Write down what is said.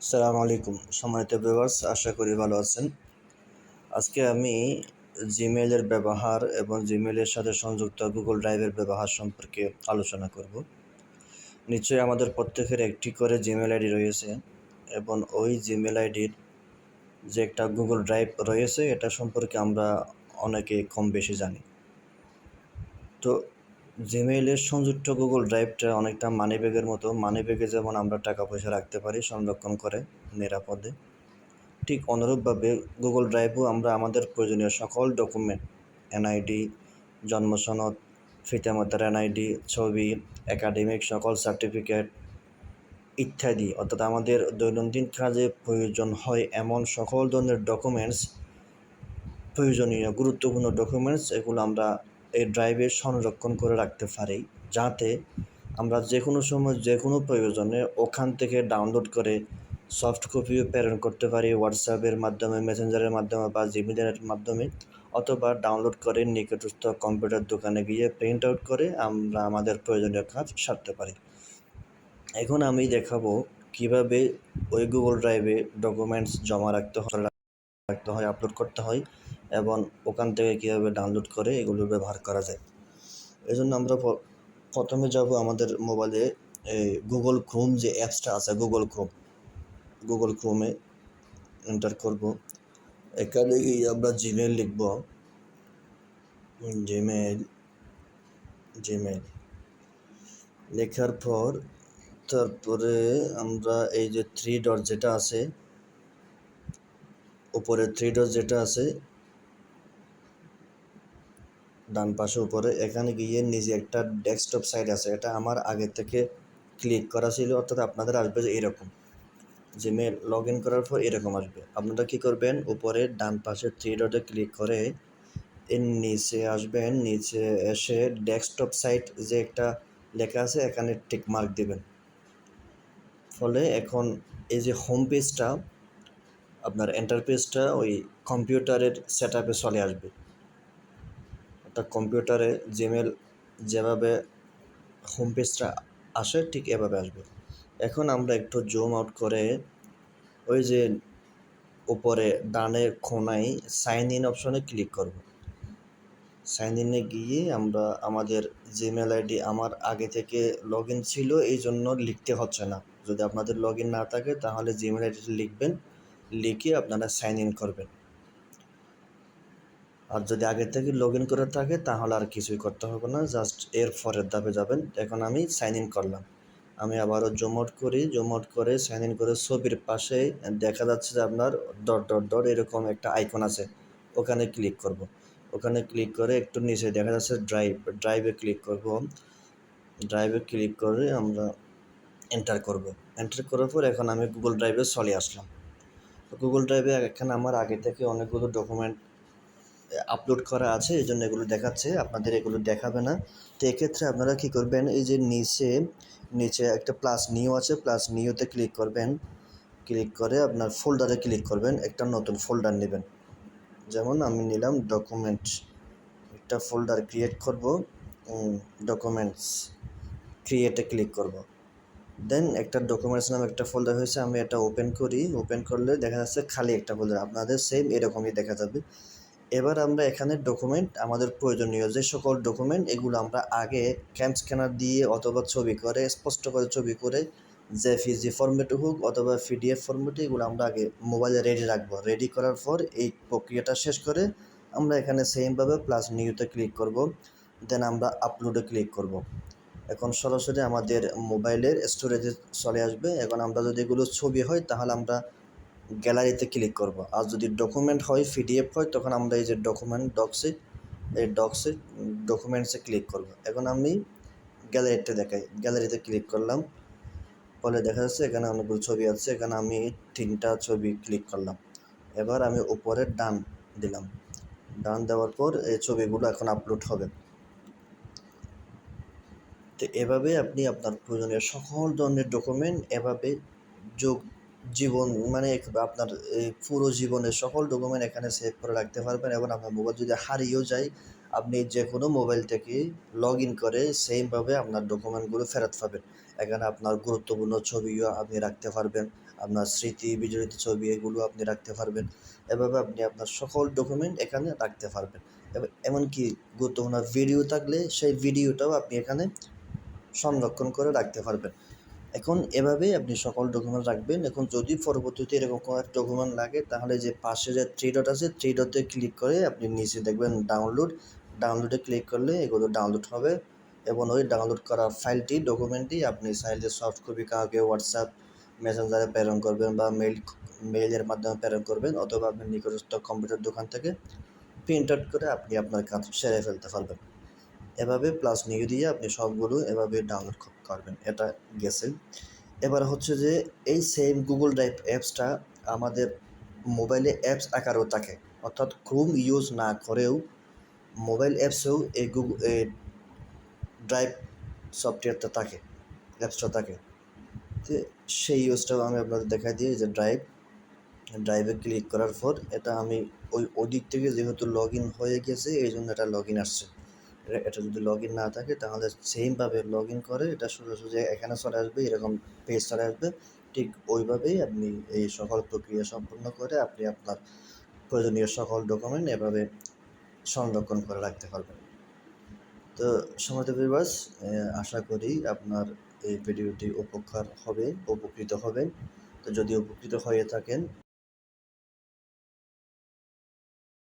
আসসালামু আলাইকুম সম্মানিত ভিউয়ার্স, আশা করি ভালো আছেন। আজকে আমি জিমেইলের ব্যবহার এবং জিমেইলের সাথে সংযুক্ত গুগল ড্রাইভের ব্যবহার সম্পর্কে আলোচনা করব। নিশ্চয়ই আমাদের প্রত্যেকের একটি করে জিমেইল আইডি রয়েছে এবং ওই জিমেইল আইডির যে একটা গুগল ড্রাইভ রয়েছে এটা সম্পর্কে আমরা অনেকে কম বেশি জানি। তো জিমেইলের সংযুক্ত গুগল ড্রাইভটা অনেকটা মানিব্যাগের মতো। মানিব্যাগে যেমন আমরা টাকা পয়সা রাখতে পারি সংরক্ষণ করে নিরাপদে, ঠিক অনুরূপভাবে গুগল ড্রাইভেও আমরা আমাদের প্রয়োজনীয় সকল ডকুমেন্ট, এনআইডি, জন্ম সনদ, পিতামাতার এনআইডি, ছবি, একাডেমিক সকল সার্টিফিকেট ইত্যাদি, অর্থাৎ আমাদের দৈনন্দিন কাজে প্রয়োজন হয় এমন সকল ধরনের ডকুমেন্টস, প্রয়োজনীয় গুরুত্বপূর্ণ ডকুমেন্টস, এগুলো আমরা এই ড্রাইভে সংরক্ষণ করে রাখতে পারি, যাতে আমরা যে কোনো সময় যে কোনো প্রয়োজনে ওখান থেকে ডাউনলোড করে সফট কপিও প্রেরণ করতে পারি হোয়াটসঅ্যাপের মাধ্যমে, মেসেঞ্জারের মাধ্যমে বা জিমেলের মাধ্যমে, অথবা ডাউনলোড করে নিকটস্থ কম্পিউটার দোকানে গিয়ে প্রিন্ট আউট করে আমরা আমাদের প্রয়োজনীয় কাজ সারতে পারি। এখন আমি দেখাবো কিভাবে ওই গুগল ড্রাইভে ডকুমেন্টস জমা রাখতে হয়, আপলোড করতে হয় এবং ওখান থেকে কীভাবে ডাউনলোড করে এগুলো ব্যবহার করা যায়। এই জন্য আমরা প্রথমে যাব আমাদের মোবাইলে গুগল ক্রোম যে অ্যাপসটা আছে, গুগল ক্রোমে এন্টার করব। এখানে গিয়ে আমরা জিমেইল লিখব, জিমেইল লেখার পর তারপরে আমরা এই যে থ্রি ডট যেটা আছে, উপরে থ্রি ডট যেটা আছে ডান পাশে উপরে, এখানে গিয়ে নিচে একটা ডেস্কটপ সাইট আছে, এটা আমার আগে থেকে ক্লিক করা ছিল, অর্থাৎ আপনাদের আসবে যে এরকম জিমেল লগ ইন করার পর এরকম আসবে। আপনারা কী করবেন, উপরে ডান পাশে থ্রি ডটে ক্লিক করে এর নিচে আসবেন, নিচে এসে ডেস্কটপ সাইট যে একটা লেখা আছে এখানে টিক মার্ক দেবেন। ফলে এখন এই যে হোম পেজটা, আপনার এন্টার পেজটা ওই কম্পিউটারের সেট আপে চলে আসবে, অর্থাৎ কম্পিউটারে জিমেল যেভাবে হোম পেজটা আসে ঠিক এভাবে আসবে। এখন আমরা একটু জুম আউট করে ওই যে উপরে ডানের কোণায় সাইন ইন অপশনে ক্লিক করব। সাইন ইনে গিয়ে আমরা আমাদের জিমেল আইডি আমার আগে থেকে লগ ইন ছিল, এই জন্য লিখতে হচ্ছে না। যদি আপনাদের লগ ইন না থাকে তাহলে জিমেল আইডিটা লিখবেন, লিখে আপনারা সাইন ইন করবেন। আর যদি আগে থেকে লগ ইন করে থাকে তাহলে আর কিছুই করতে হবে না, জাস্ট এর পরের ধাপে যাবেন। এখন আমি সাইন ইন করলাম, আমি আবারও জুম আউট করে সাইন ইন করে ছবির পাশে দেখা যাচ্ছে যে আপনার ডট ডট ডট এরকম একটা আইকন আছে, ওখানে ক্লিক করব। ওখানে ক্লিক করে একটু নিচে দেখা যাচ্ছে ড্রাইভে ক্লিক করব। ড্রাইভে ক্লিক করে আমরা এন্টার করব। এন্টার করার পর এখন আমি গুগল ড্রাইভে চলে আসলাম। তো গুগল ড্রাইভে এখানে আমার আগে থেকে অনেকগুলো ডকুমেন্ট আপলোড করা আছে, এই জন্য এগুলো দেখাচ্ছে, আপনাদের এগুলো দেখাবে না। তো এক্ষেত্রে আপনারা কী করবেন, এই যে নিচে একটা প্লাস নিউ আছে, প্লাস নিউতে ক্লিক করবেন। ক্লিক করে আপনার ফোল্ডারে ক্লিক করবেন, একটা নতুন ফোল্ডার নেবেন। যেমন আমি নিলাম ডকুমেন্ট, একটা ফোল্ডার ক্রিয়েট করব, ডকুমেন্টস ক্রিয়েটে ক্লিক করব। দেন একটা ডকুমেন্টস নামে একটা ফোল্ডার হয়েছে, আমি এটা ওপেন করি। ওপেন করলে দেখা যাচ্ছে খালি একটা ফোল্ডার, আপনাদের সেম এরকমই দেখা যাবে। এবার আমরা এখানে ডকুমেন্ট, আমাদের প্রয়োজনীয় যে সকল ডকুমেন্ট, এগুলো আমরা আগে ক্যাম স্ক্যানার দিয়ে অথবা ছবি করে, স্পষ্ট করে ছবি করে, জেপিজি ফরম্যাটে হোক অথবা পিডিএফ ফরম্যাটে, এগুলো আমরা আগে মোবাইলে রেডি রাখবো। রেডি করার পর এই প্রক্রিয়াটা শেষ করে আমরা এখানে সেমভাবে প্লাস নিউতে ক্লিক করব। দেন আমরা আপলোডে ক্লিক করব। এখন সরাসরি আমাদের মোবাইলের স্টোরেজে চলে আসবে। এখন আমরা যদি এগুলো ছবি হয় তাহলে আমরা গ্যালারিতে ক্লিক করব, আর যদি ডকুমেন্ট হয়, পিডিএফ হয়, তখন আমরা এই যে ডকুমেন্ট ডকুমেন্টসে ক্লিক করব। এখন আমি গ্যালারিতে দেখাই, গ্যালারিতে ক্লিক করলাম, ফলে দেখা যাচ্ছে এখানে অনেকগুলো ছবি আছে, এখানে আমি 3টা ছবি ক্লিক করলাম। এবার আমি উপরে ডান দিলাম, ডান দেওয়ার পর এই ছবিগুলো এখন আপলোড হবে। তো এভাবে আপনি আপনার প্রয়োজনীয় সকল ধরনের ডকুমেন্ট এভাবে জীবন মানে আপনার এই পুরো জীবনের সকল ডকুমেন্ট এখানে সেভ করে রাখতে পারবেন। এবং আপনার মোবাইল যদি হারিয়েও যায়, আপনি যে কোনো মোবাইল থেকে লগ ইন করে সেমভাবে আপনার ডকুমেন্টগুলো ফেরত পাবেন। এখানে আপনার গুরুত্বপূর্ণ ছবিও আপনি রাখতে পারবেন, আপনার স্মৃতি বিজড়িত ছবি এগুলো আপনি রাখতে পারবেন। এভাবে আপনি আপনার সকল ডকুমেন্ট এখানে রাখতে পারবেন। এমনকি গুরুত্বপূর্ণ ভিডিও থাকলে সেই ভিডিওটাও আপনি এখানে সংরক্ষণ করে রাখতে পারবেন। এখন এভাবেই আপনি সকল ডকুমেন্ট রাখবেন। এখন যদি পরবর্তীতে এরকম কোনো একটা ডকুমেন্ট লাগে তাহলে যে পাশে যে থ্রি ডট আছে থ্রি ডটে ক্লিক করে আপনি নিচে দেখবেন ডাউনলোডে ক্লিক করলে এগুলো ডাউনলোড হবে এবং ওই ডাউনলোড করা ফাইলটি ডকুমেন্টটি আপনি চাইলে সফট কপি কাউকে হোয়াটসঅ্যাপ মেসেঞ্জারে প্রেরণ করবেন বা মেইলের মাধ্যমে প্রেরণ করবেন, অথবা আপনি নিকটস্থ কম্পিউটার দোকান থেকে প্রিন্ট আউট করে আপনি আপনার কাজ সেরে ফেলতে পারবেন। এভাবে প্লাস নিউ দিয়ে আপনি সবগুলো এভাবে ডাউনলোড করবেন। এটা গেছে। এবার হচ্ছে যে এই সেম গুগল ড্রাইভ অ্যাপসটা আমাদের মোবাইলে অ্যাপস আকারেও থাকে, অর্থাৎ ক্রোম ইউজ না করেও মোবাইল অ্যাপসেও এই ড্রাইভ সফটওয়্যারটা থাকে, অ্যাপসটা থাকে। তো সেই ইউজটাও আমি আপনাদের দেখাই দিই যে ড্রাইভে ক্লিক করার পর এটা আমি ওই দিক থেকে যেহেতু লগ ইন হয়ে গেছে এই জন্য এটা লগ ইন আসছে। এটা যদি লগ ইন না থাকে তাহলে সেমভাবে লগ ইন করে এটা সোজাসুজি এখানে চলে আসবে, এরকম পেজ চলে আসবে। ঠিক ওইভাবেই আপনি এই সকল প্রক্রিয়া সম্পূর্ণ করে আপনি আপনার প্রয়োজনীয় সকল ডকুমেন্ট এভাবে সংরক্ষণ করে রাখতে পারবেন। তো সম্মানিত ভিউয়ার্স, আশা করি আপনার এই ভিডিওটি উপকৃত হবেন। তো যদি উপকৃত হয়ে থাকেন